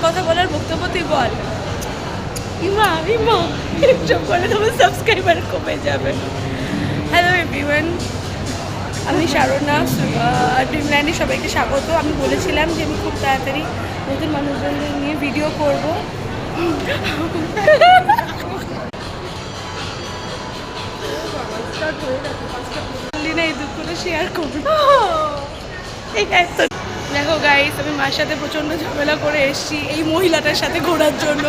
কথা বলার বক্তব্য তুই বল। ইমা ইমা এসব করলে তোমার সাবস্ক্রাইবার কমে যাবে। হ্যালো এভরিওয়ান, আমি শারনা, ড্রিমল্যান্ডে সবাইকে স্বাগত। আমি বলেছিলাম যে আমি খুব তাড়াতাড়ি নতুন মানুষজনদের নিয়ে ভিডিও করব। এই দুঃখটা শেয়ার করবো। দেখো গাইস, আমি মার সাথে প্রচণ্ড ঝামেলা করে এসেছি এই মহিলাটার সাথে ঘোরার জন্য।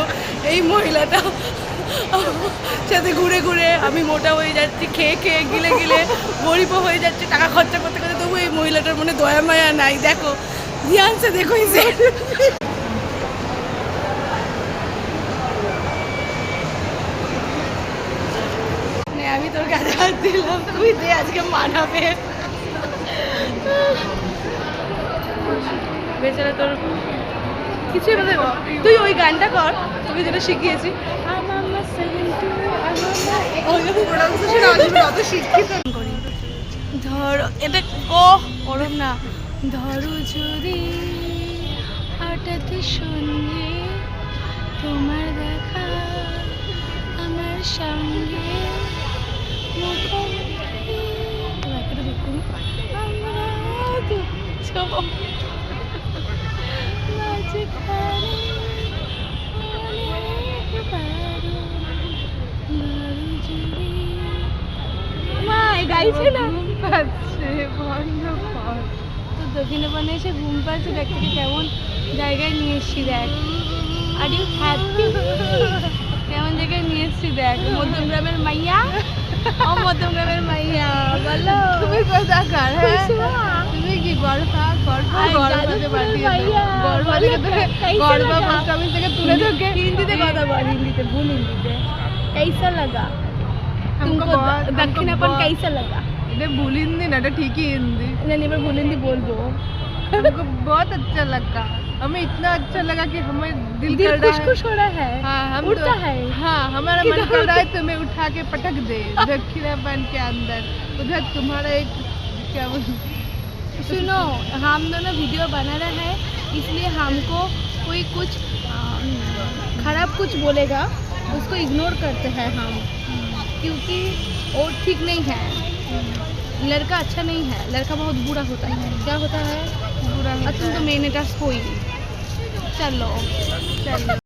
এই মহিলাটা সাথে ঘুরে ঘুরে আমি মোটা হয়ে যাচ্ছি, খেয়ে খেয়ে গিলে গিলে গরিবও হয়ে যাচ্ছে, টাকা খরচা করতে করতে। তবু এই মহিলাটার মনে দয়া মায়া নাই। দেখো ধ্যান সে দেখো ইসে। আমি তোর কাছে হাত দিলাম, তুই দে, আজকে মানাবে। বেচারা তোর কিছুই বলে, তুই ওই গানটা কর, তোকে যেটা শিখিয়েছি। ধরো এটা ওরম না, ধরো যদি হঠাৎ সন্ধে তোমার দেখা আমার সঙ্গে গাইছে না, ঘুম পাচ্ছে, বন্ধ কর। তো দক্ষিণে পানে এসে ঘুম পাচ্ছে, দেখ থেকে কেমন জায়গায় নিয়ে এসছি। দেখ, আর ইউ হ্যাপি? কেমন জায়গায় নিয়ে এসছি দেখ। মধ্যমগ্রামের মাইয়া, ও মধ্যমগ্রামের মাইয়া, বলো তুমি কোথাকার? তুমি কি গড়ফা গড়ফাতে পাঠিয়ে গড়ফা পোস্ট অফিস থেকে তুলে ধোকে। হিন্দিতে কথা বল, হিন্দিতে, ভুল হিন্দিতে। कैसा लगा तुमको दक्षिणापन? कैसा लगा? ये भूल हिंदी ना, ठीक ही हिंदी नहीं, मैं भूल हिंदी बोल दो। हमको बहुत अच्छा लगा, हमें इतना अच्छा लगा कि हमें दिल खुश हो रहा है। हाँ, हम उठता है। हाँ, हमारा मन कर रहा है तुम्हें उठा के पटक दे दक्षिणापन के अंदर। उधर तुम्हारा एक क्या सुनो, हम दोनों वीडियो बना रहे हैं, इसलिए हमको कोई कुछ खराब कुछ बोलेगा उसको इग्नोर करते हैं हम, क्योंकि वो ठीक नहीं है। लड़का अच्छा नहीं है, लड़का बहुत बुरा होता है। क्या होता है? बुरा। तुम तो मैंने टास्क कोई। चलो चलो।